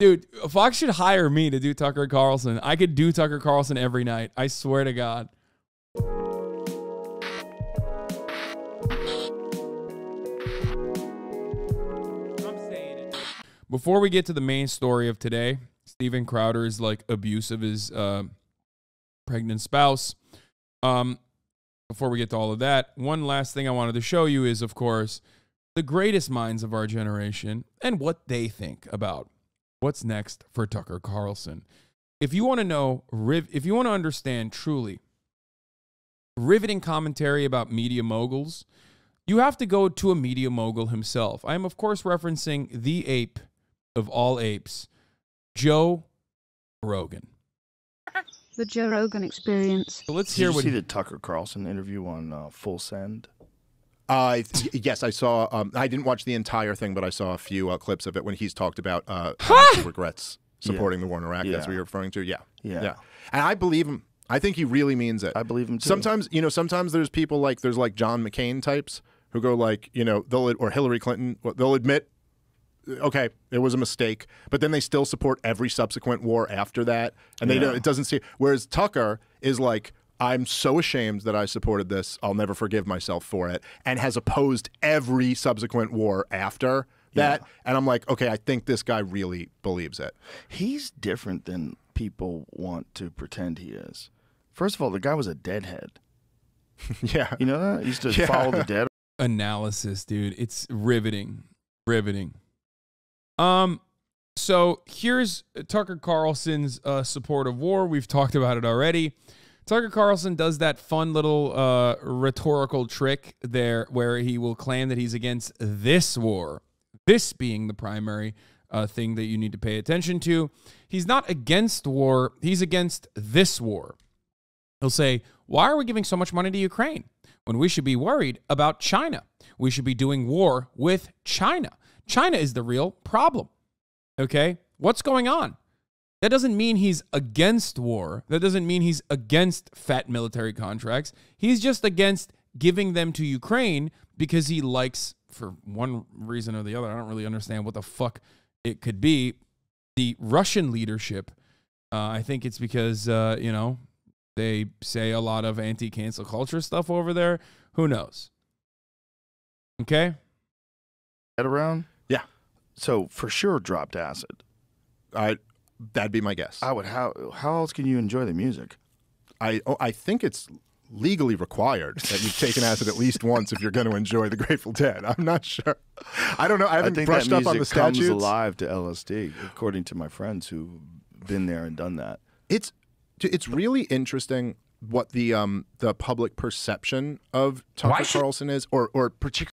Dude, Fox should hire me to do Tucker Carlson. I could do Tucker Carlson every night. I swear to God. I'm saying it. Before we get to the main story of today, Steven Crowder's like abuse of his pregnant spouse. Before we get to all of that, one last thing I wanted to show you is, of course, the greatest minds of our generation and what they think about what's next for Tucker Carlson. If you want to know, if you want to understand truly riveting commentary about media moguls, you have to go to a media mogul himself. I am, of course, referencing the ape of all apes, Joe Rogan. The Joe Rogan Experience. So let's hear Did you what see the Tucker Carlson interview on Full Send? Yes, I saw. I didn't watch the entire thing, but I saw a few clips of it when he's talked about how much he regrets supporting the war in Iraq. That's what you're referring to. Yeah. And I believe him. I think he really means it. I believe him too. Sometimes, sometimes there's people like John McCain types who go like, or Hillary Clinton, they'll admit, okay, it was a mistake, but then they still support every subsequent war after that, and it doesn't see. Whereas Tucker is like, I'm so ashamed that I supported this. I'll never forgive myself for it, and has opposed every subsequent war after that. And I'm like, okay, I think this guy really believes it. He's different than people want to pretend he is. First of all, the guy was a deadhead. Yeah. You know that? He used to follow the dead. Analysis, dude. It's riveting. Riveting. So here's Tucker Carlson's support of war. We've talked about it already. Tucker Carlson does that fun little rhetorical trick there where he will claim that he's against this war, this being the primary thing that you need to pay attention to. He's not against war. He's against this war. He'll say, why are we giving so much money to Ukraine when we should be worried about China? We should be doing war with China. China is the real problem. Okay? What's going on? That doesn't mean he's against war. That doesn't mean he's against fat military contracts. He's just against giving them to Ukraine because he likes, for one reason or the other, I don't really understand what the fuck it could be, the Russian leadership. I think it's because, they say a lot of anti-cancel culture stuff over there. Who knows? Okay? Head around? Yeah. So for sure dropped acid. That'd be my guess. I would. How else can you enjoy the music? I think it's legally required that you've taken acid at least once if you're going to enjoy the Grateful Dead. I'm not sure. I don't know. I haven't brushed up on the statutes. Comes alive to LSD, according to my friends who've been there and done that. It's really interesting what the public perception of Tucker Carlson is, or particularly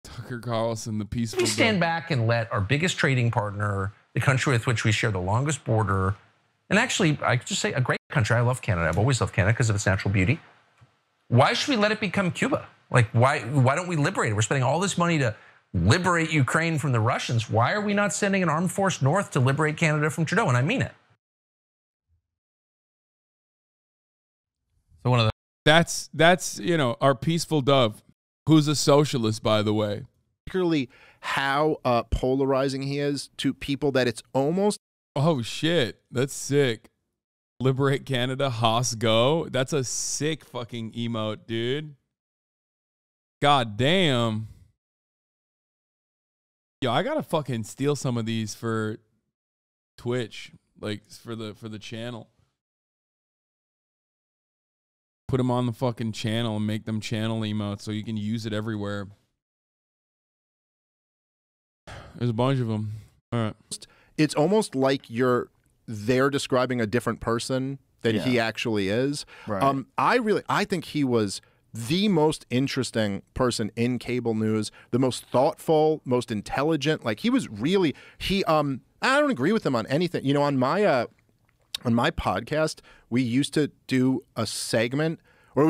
Tucker Carlson, the peaceful. We stand back and let our biggest trading partner, the country with which we share the longest border, and actually, I could just say a great country. I love Canada. I've always loved Canada because of its natural beauty. Why should we let it become Cuba? Like, why don't we liberate it? We're spending all this money to liberate Ukraine from the Russians. Why are we not sending an armed force north to liberate Canada from Trudeau? And I mean it. So one of the that's our peaceful dove, who's a socialist, by the way. Particularly how polarizing he is to people that it's almost. Oh shit, that's sick. Liberate Canada, Haas go. That's a sick fucking emote, dude. God damn. Yo, I gotta fucking steal some of these for Twitch, like for the channel. Put them on the fucking channel and make them channel emotes so you can use it everywhere. There's a bunch of them. All right. It's almost like they're describing a different person than he actually is. Right. I think he was the most interesting person in cable news, the most thoughtful, most intelligent. Like he was really I don't agree with him on anything. On my podcast, we used to do a segment, or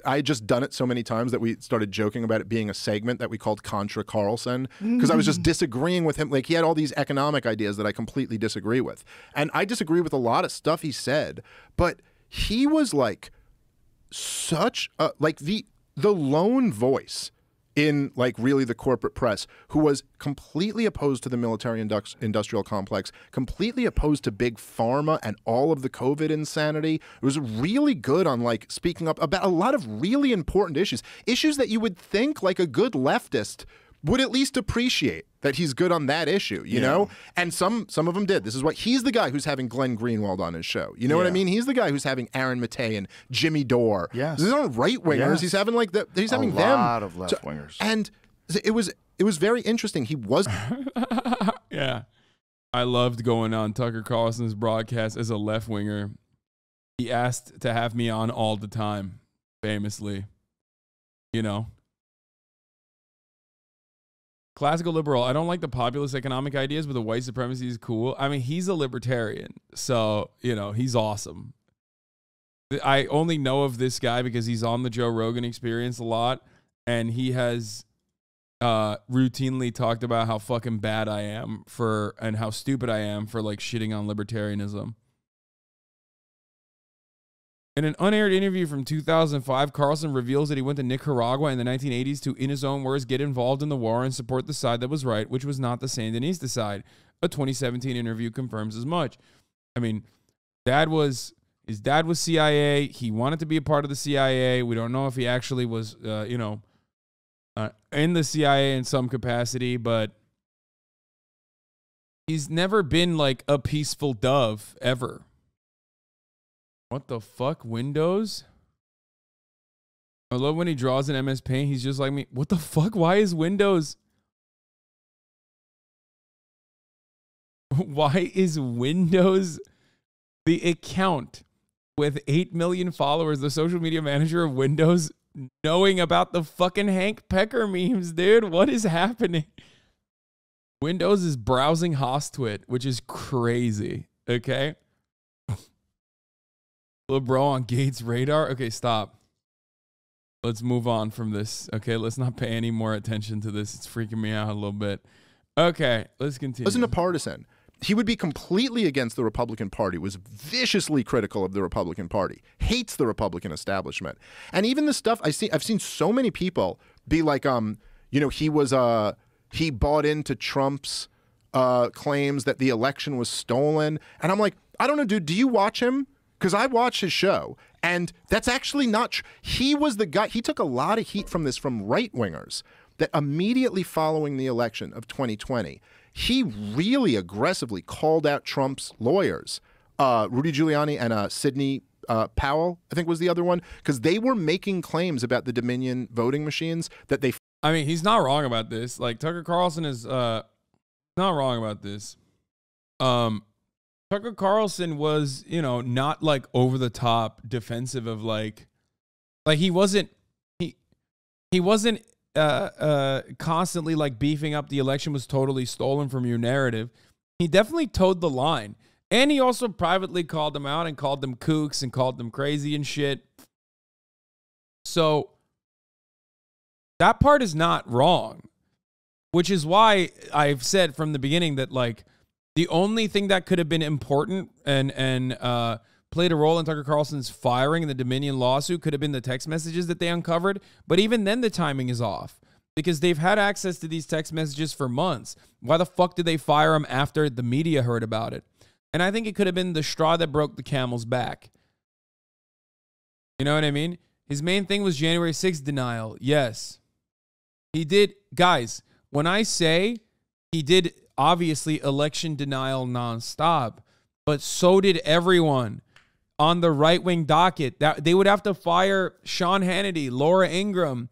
I had just done it so many times that we started joking about it being a segment that we called Contra Carlson, because I was just disagreeing with him. Like he had all these economic ideas that I completely disagree with. And I disagree with a lot of stuff he said, but he was like such like the lone voice in like really the corporate press, who was completely opposed to the military industrial complex, completely opposed to big pharma and all of the COVID insanity. It was really good on like speaking up about a lot of really important issues that you would think like a good leftist would at least appreciate that he's good on that issue, you know? And some of them did. This is what he's the guy who's having Glenn Greenwald on his show. You know what I mean? He's the guy who's having Aaron Mattei and Jimmy Dore. Yes. These aren't right wingers. He's having like he's having them. A lot of left wingers. And it was very interesting. He was Yeah. I loved going on Tucker Carlson's broadcast as a left winger. He asked to have me on all the time, famously. You know? Classical liberal. I don't like the populist economic ideas, but the white supremacy is cool. I mean, he's a libertarian, so, you know, he's awesome. I only know of this guy because he's on the Joe Rogan Experience a lot, and he has routinely talked about how fucking bad I am and how stupid I am for, like, shitting on libertarianism. In an unaired interview from 2005, Carlson reveals that he went to Nicaragua in the 1980s to, in his own words, get involved in the war and support the side that was right, which was not the Sandinista side. A 2017 interview confirms as much. I mean, his dad was CIA. He wanted to be a part of the CIA. We don't know if he actually was, in the CIA in some capacity, but he's never been like a peaceful dove ever. What the fuck? Windows? I love when he draws in MS Paint. He's just like me. What the fuck? Why is Windows? Why is Windows the account with 8 million followers, the social media manager of Windows, knowing about the fucking Hank Pecker memes, dude? What is happening? Windows is browsing Hostwit, which is crazy. Okay? Bro on Gates' radar. Okay, stop. Let's move on from this. Okay, let's not pay any more attention to this. It's freaking me out a little bit. Okay, let's continue. Wasn't a partisan. He would be completely against the Republican Party, was viciously critical of the Republican Party, hates the Republican establishment. And even the stuff I've seen so many people be like, he bought into Trump's claims that the election was stolen. And I'm like, I don't know, dude, do you watch him? Because I watched his show, and that's actually not true. He was the guy, he took a lot of heat from this from right-wingers, that immediately following the election of 2020, he really aggressively called out Trump's lawyers, Rudy Giuliani and Sidney Powell, I think was the other one, because they were making claims about the Dominion voting machines that they... I mean, he's not wrong about this. Like, Tucker Carlson is not wrong about this. Tucker Carlson was, not like over the top defensive of like he wasn't constantly like beefing up the election was totally stolen from your narrative. He definitely towed the line. And he also privately called them out and called them kooks and called them crazy and shit. So that part is not wrong, which is why I've said from the beginning that like, the only thing that could have been important and played a role in Tucker Carlson's firing in the Dominion lawsuit could have been the text messages that they uncovered. But even then, the timing is off because they've had access to these text messages for months. Why the fuck did they fire him after the media heard about it? And I think it could have been the straw that broke the camel's back. You know what I mean? His main thing was January 6th denial. Yes. He did. Guys, when I say he did... obviously election denial nonstop, but so did everyone on the right-wing docket. That they would have to fire Sean Hannity, Laura Ingraham,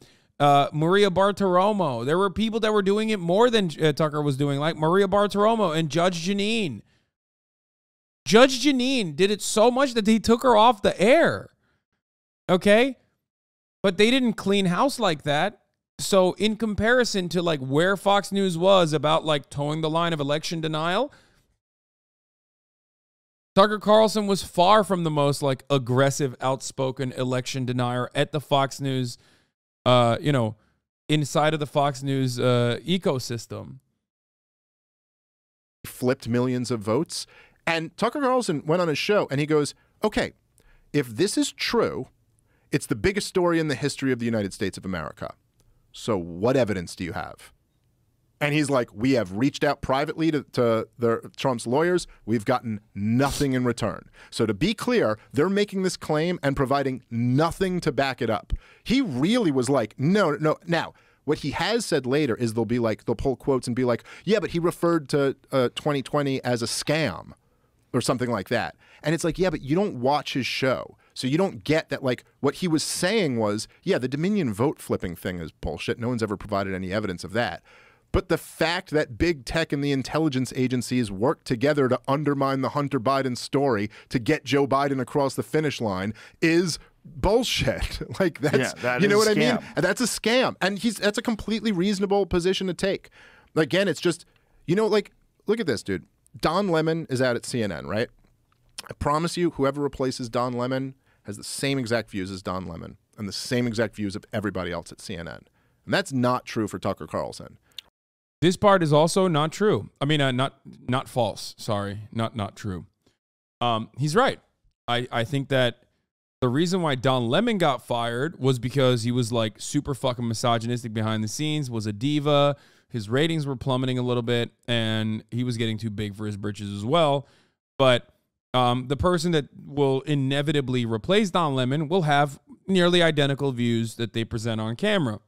Maria Bartiromo. There were people that were doing it more than Tucker was doing, like Maria Bartiromo and Judge Jeanine. Judge Jeanine did it so much that they took her off the air. Okay? But they didn't clean house like that. So in comparison to like where Fox News was about like towing the line of election denial, Tucker Carlson was far from the most like aggressive, outspoken election denier at the Fox News, inside of the Fox News ecosystem. Flipped millions of votes. And Tucker Carlson went on his show and he goes, okay, if this is true, it's the biggest story in the history of the United States of America. so what evidence do you have? And he's like, we have reached out privately to Trump's lawyers. We've gotten nothing in return. So to be clear, they're making this claim and providing nothing to back it up. He really was like, no. Now, what he has said later is they'll pull quotes and be like, yeah, but he referred to 2020 as a scam or something like that. And it's like, yeah, but you don't watch his show. So you don't get that, like, what he was saying was, yeah, the Dominion vote flipping thing is bullshit. No one's ever provided any evidence of that. But the fact that big tech and the intelligence agencies worked together to undermine the Hunter Biden story to get Joe Biden across the finish line is bullshit. Like, that's, you know what I mean? And that's a scam. And that's a completely reasonable position to take. Again, it's just, you know, like, look at this, dude. Don Lemon is out at CNN, right? I promise you, whoever replaces Don Lemon has the same exact views as Don Lemon and the same exact views of everybody else at CNN. And that's not true for Tucker Carlson. This part is also not true. I mean, not false. Sorry, not true. He's right. I think that the reason why Don Lemon got fired was because he was like super fucking misogynistic behind the scenes, was a diva. His ratings were plummeting a little bit, and he was getting too big for his britches as well. But the person that will inevitably replace Don Lemon will have nearly identical views that they present on camera.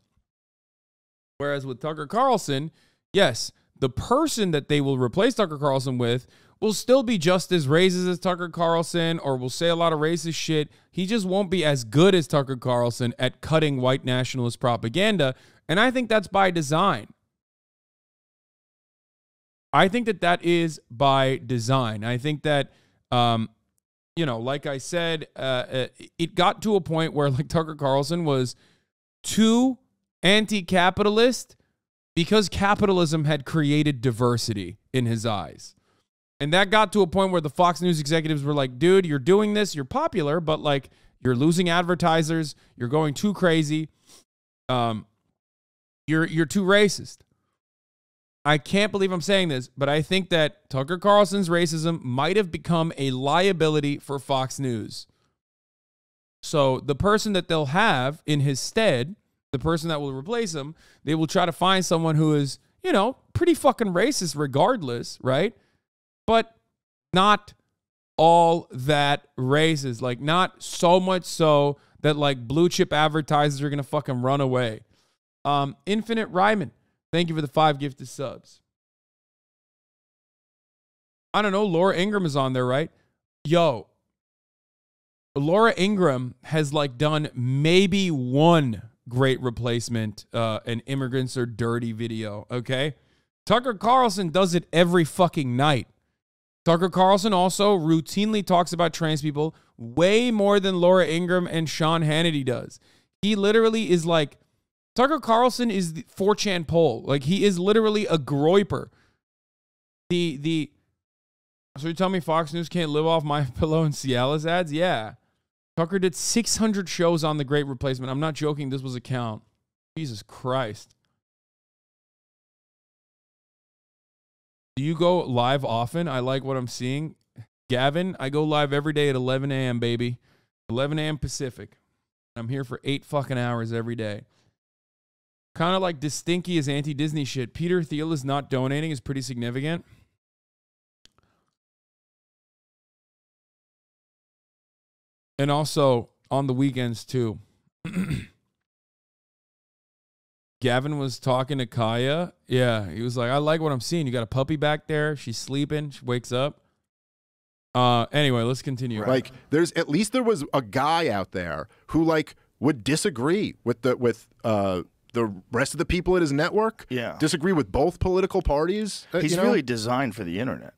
Whereas with Tucker Carlson, yes, the person that they will replace Tucker Carlson with will still be just as racist as Tucker Carlson or will say a lot of racist shit. He just won't be as good as Tucker Carlson at cutting white nationalist propaganda. And I think that's by design. I think that is by design. I think that, you know, like I said, it got to a point where like Tucker Carlson was too anti-capitalist because capitalism had created diversity in his eyes. And that got to a point where the Fox News executives were like, dude, you're doing this, you're popular, but like you're losing advertisers, you're going too crazy, you're too racist. I can't believe I'm saying this, but I think that Tucker Carlson's racism might have become a liability for Fox News. So the person that they'll have in his stead, the person that will replace him, they will try to find someone who is, you know, pretty fucking racist regardless, right? But not all that racist. Like, not so much so that, like, blue chip advertisers are going to fucking run away. Infinite Ryman, thank you for the 5 gifted subs. I don't know, Laura Ingraham is on there, right? Yo, Laura Ingraham has, like, done maybe one great replacement, an Immigrants Are Dirty video, okay? Tucker Carlson does it every fucking night. Tucker Carlson also routinely talks about trans people way more than Laura Ingraham and Sean Hannity does. He literally is like, Tucker Carlson is the 4chan poll. Like, he is literally a groiper. So you tell me Fox News can't live off My Pillow and Cialis ads? Yeah. Tucker did 600 shows on The Great Replacement. I'm not joking. This was a count. Jesus Christ. Do you go live often? I like what I'm seeing. Gavin, I go live every day at 11 a.m., baby. 11 a.m. Pacific. I'm here for 8 fucking hours every day. Kind of like Distinky is anti-Disney shit. Peter Thiel is not donating is pretty significant. And also on the weekends too. Gavin was talking to Kaya. Yeah, he was like, I like what I'm seeing. You got a puppy back there. She's sleeping. She wakes up. Anyway, let's continue. Like, there was a guy out there who like would disagree with the rest of the people at his network. Yeah, disagree with both political parties. He's really designed for the internet.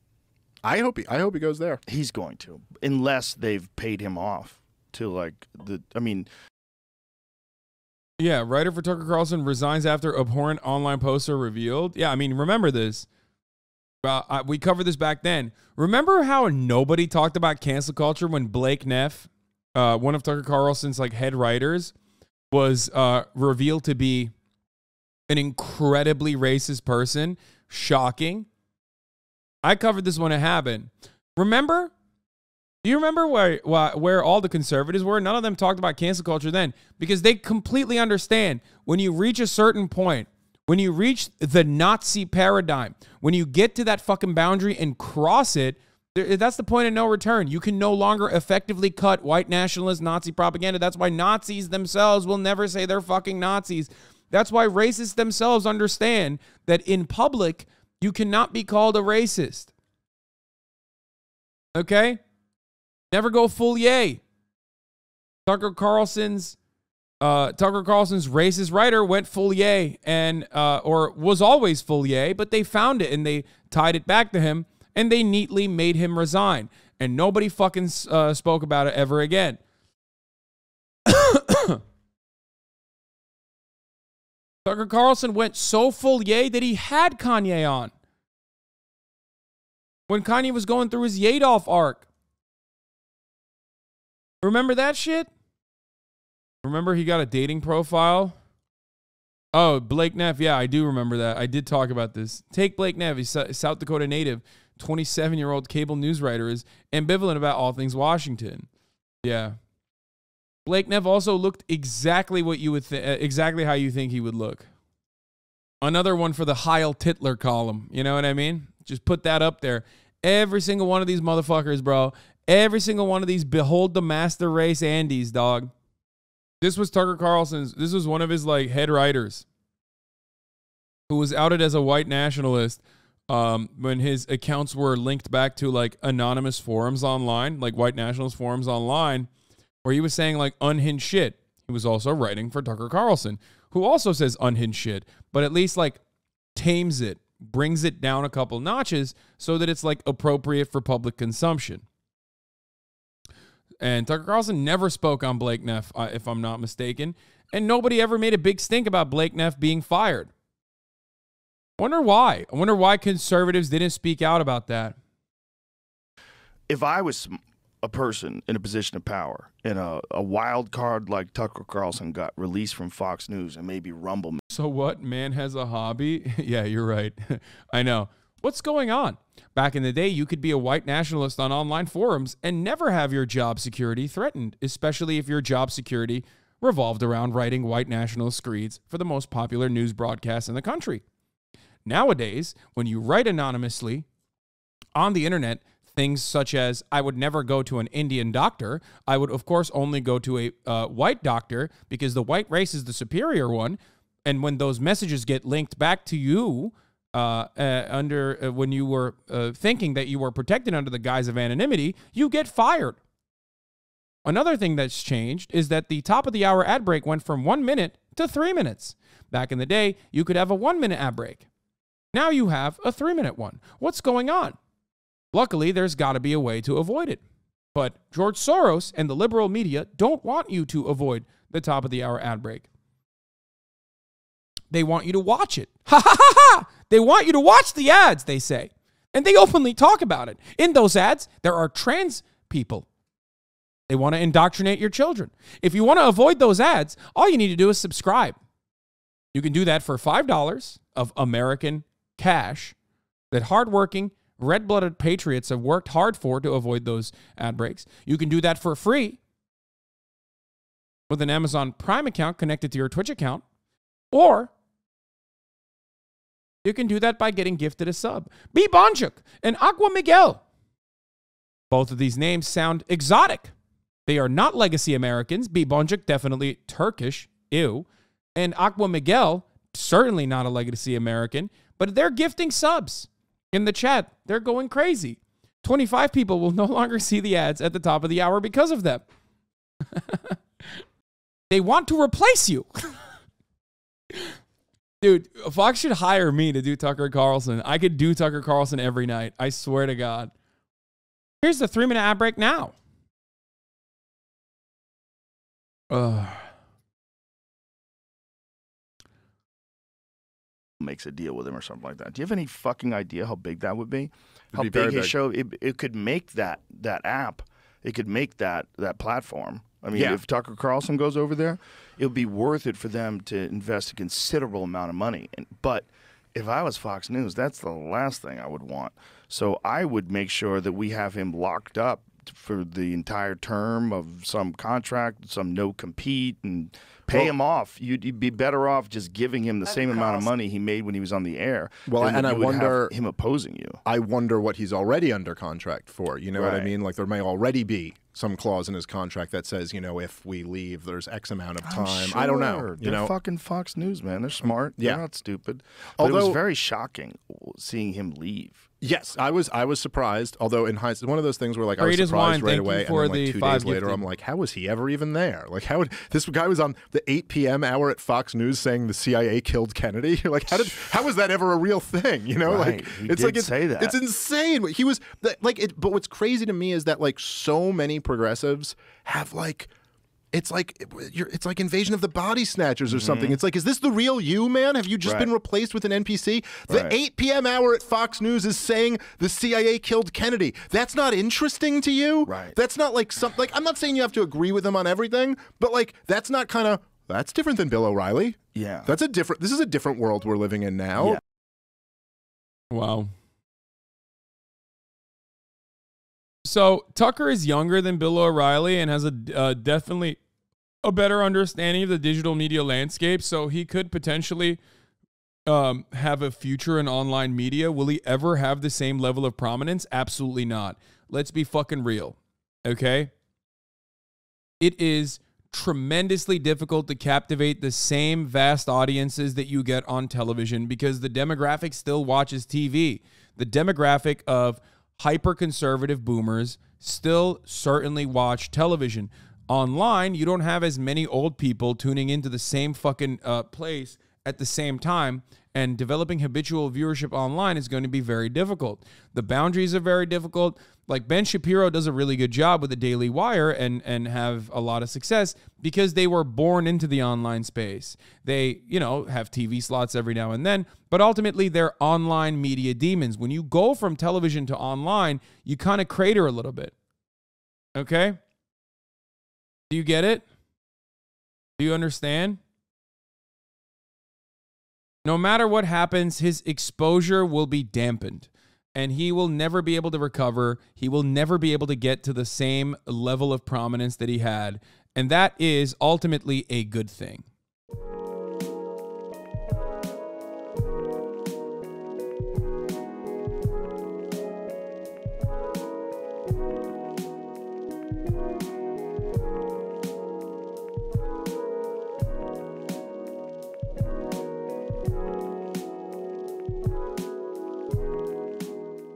I hope he goes there. He's going to, unless they've paid him off to like I mean. Yeah, writer for Tucker Carlson resigns after abhorrent online posts are revealed. Yeah, I mean, remember this. We covered this back then. Remember how nobody talked about cancel culture when Blake Neff, one of Tucker Carlson's like head writers, was revealed to be an incredibly racist person? Shocking. I covered this when it happened. Remember Do you remember where all the conservatives were? None of them talked about cancel culture then because they completely understand when you reach a certain point, when you reach the Nazi paradigm, when you get to that fucking boundary and cross it, that's the point of no return. You can no longer effectively cut white nationalist Nazi propaganda. That's why Nazis themselves will never say they're fucking Nazis. That's why racists themselves understand that in public, you cannot be called a racist. Okay? Never go full yay. Tucker Carlson's racist writer went full yay and or was always full yay, but they found it and they tied it back to him and they neatly made him resign. And nobody fucking spoke about it ever again. Tucker Carlson went so full yay that he had Kanye on. When Kanye was going through his Yadolf arc. Remember that shit? Remember he got a dating profile? Oh, Blake Neff. Yeah, I do remember that. I did talk about this. Take Blake Neff. He's a South Dakota native, 27-year-old cable news writer, is ambivalent about all things Washington. Yeah. Blake Neff also looked exactly what you would exactly how you think he would look. Another one for the Heil Titler column. You know what I mean? Just put that up there. Every single one of these motherfuckers, bro. Every single one of these behold the master race Andes, dog. This was Tucker Carlson's. This was one of his like head writers who was outed as a white nationalist when his accounts were linked back to like anonymous forums online, like white nationalist forums online, where he was saying like unhinged shit. He was also writing for Tucker Carlson, who also says unhinged shit, but at least like tames it, brings it down a couple notches so that it's like appropriate for public consumption. And Tucker Carlson never spoke on Blake Neff, if I'm not mistaken. And nobody ever made a big stink about Blake Neff being fired. Wonder why. I wonder why conservatives didn't speak out about that. If I was a person in a position of power and a wild card like Tucker Carlson got released from Fox News and maybe Rumble. So what? Man has a hobby? Yeah, you're right. I know. What's going on? Back in the day, you could be a white nationalist on online forums and never have your job security threatened, especially if your job security revolved around writing white nationalist screeds for the most popular news broadcasts in the country. Nowadays, when you write anonymously on the internet, things such as, I would never go to an Indian doctor, I would, of course, only go to a white doctor because the white race is the superior one, and when those messages get linked back to you, when you were thinking that you were protected under the guise of anonymity, you get fired. Another thing that's changed is that the top of the hour ad break went from 1 minute to 3 minutes. Back in the day, you could have a 1 minute ad break. Now you have a 3 minute one. What's going on? Luckily, there's got to be a way to avoid it. But George Soros and the liberal media don't want you to avoid the top of the hour ad break. They want you to watch it. Ha ha ha ha! They want you to watch the ads, they say. And they openly talk about it. In those ads, there are trans people. They want to indoctrinate your children. If you want to avoid those ads, all you need to do is subscribe. You can do that for $5 of American cash that hardworking, red-blooded patriots have worked hard for to avoid those ad breaks. You can do that for free with an Amazon Prime account connected to your Twitch account. Or you can do that by getting gifted a sub. B. Bonjuk and Aqua Miguel. Both of these names sound exotic. They are not legacy Americans. B. Bonjuk, definitely Turkish. Ew. And Aqua Miguel, certainly not a legacy American. But they're gifting subs. In the chat, they're going crazy. 25 people will no longer see the ads at the top of the hour because of them. They want to replace you. Dude, Fox should hire me to do Tucker Carlson. I could do Tucker Carlson every night. I swear to God. Here's the 3 minute ad break now. Makes a deal with him or something like that. Do you have any fucking idea how big that would be? How be big very his big. show? It could make that app. It could make that platform. I mean, Yeah. if Tucker Carlson goes over there, it would be worth it for them to invest a considerable amount of money. But if I was Fox News, that's the last thing I would want. So I would make sure that we have him locked up for the entire term of some contract, some no compete, and pay him off. You'd be better off just giving him the same amount of money he made when he was on the air. Well, and I wonder him opposing you. I wonder what he's already under contract for. You know what I mean? Like there may already be some clause in his contract that says, you know, if we leave, there's X amount of time. Sure. I don't know. They're fucking Fox News, man. They're smart. Yeah. They're not stupid. But it was very shocking seeing him leave. Yes, I was surprised. Although in hindsight, one of those things where like I was Greatest surprised wine, right thank you away, and for then like the 2 5 days later, gifted. I'm like, how was he ever even there? Like, how would this guy was on the 8 p.m. hour at Fox News saying the CIA killed Kennedy? You're like, how was that ever a real thing? You know, Right. like He it's did like say that. it's insane. He was like it. But what's crazy to me is that like so many progressives have like. It's like Invasion of the Body Snatchers or something. It's like, is this the real you, man? Have you just been replaced with an NPC? The 8 p.m. hour at Fox News is saying the CIA killed Kennedy. That's not interesting to you? Right. That's not like something. Like, I'm not saying you have to agree with him on everything, but like that's not kind of that's different than Bill O'Reilly. Yeah. This is a different world we're living in now. Yeah. Wow. So Tucker is younger than Bill O'Reilly and has a definitely a better understanding of the digital media landscape. So he could potentially have a future in online media. Will he ever have the same level of prominence? Absolutely not. Let's be fucking real. Okay? It is tremendously difficult to captivate the same vast audiences that you get on television because the demographic still watches TV. The demographic of hyper-conservative boomers still certainly watch television. Online, you don't have as many old people tuning into the same fucking place at the same time, and developing habitual viewership online is going to be very difficult. The boundaries are very difficult. Like Ben Shapiro does a really good job with the Daily Wire and have a lot of success because they were born into the online space. They, you know, have TV slots every now and then, but ultimately they're online media demons. When you go from television to online, you kind of crater a little bit. Okay? Do you get it? Do you understand? No matter what happens, his exposure will be dampened. And he will never be able to recover. He will never be able to get to the same level of prominence that he had. And that is ultimately a good thing.